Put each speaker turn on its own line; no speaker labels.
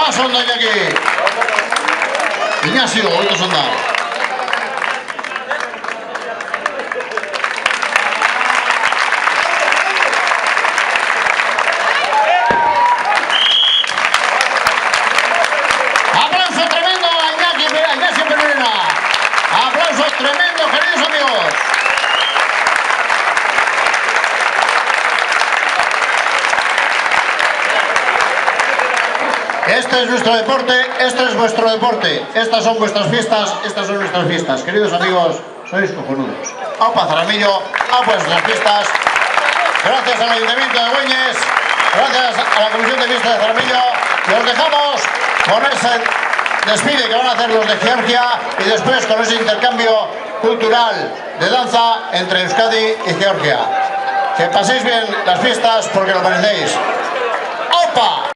Más onda que aquí. Ignacio, ahorita sonda. Aplauso tremendo a Ignacio Pereira. Aplauso tremendo, queridos amigos. Este es nuestro deporte, este es vuestro deporte. Estas son vuestras fiestas, estas son nuestras fiestas. Queridos amigos, sois cojonudos. ¡Opa, Zaramillo! ¡A vuestras fiestas! Gracias al Ayuntamiento de Güeñes, gracias a la Comisión de Fiestas de Zaramillo. Y os dejamos con ese desfile que van a hacer los de Georgia y después con ese intercambio cultural de danza entre Euskadi y Georgia. Que paséis bien las fiestas porque lo merecéis. ¡Opa!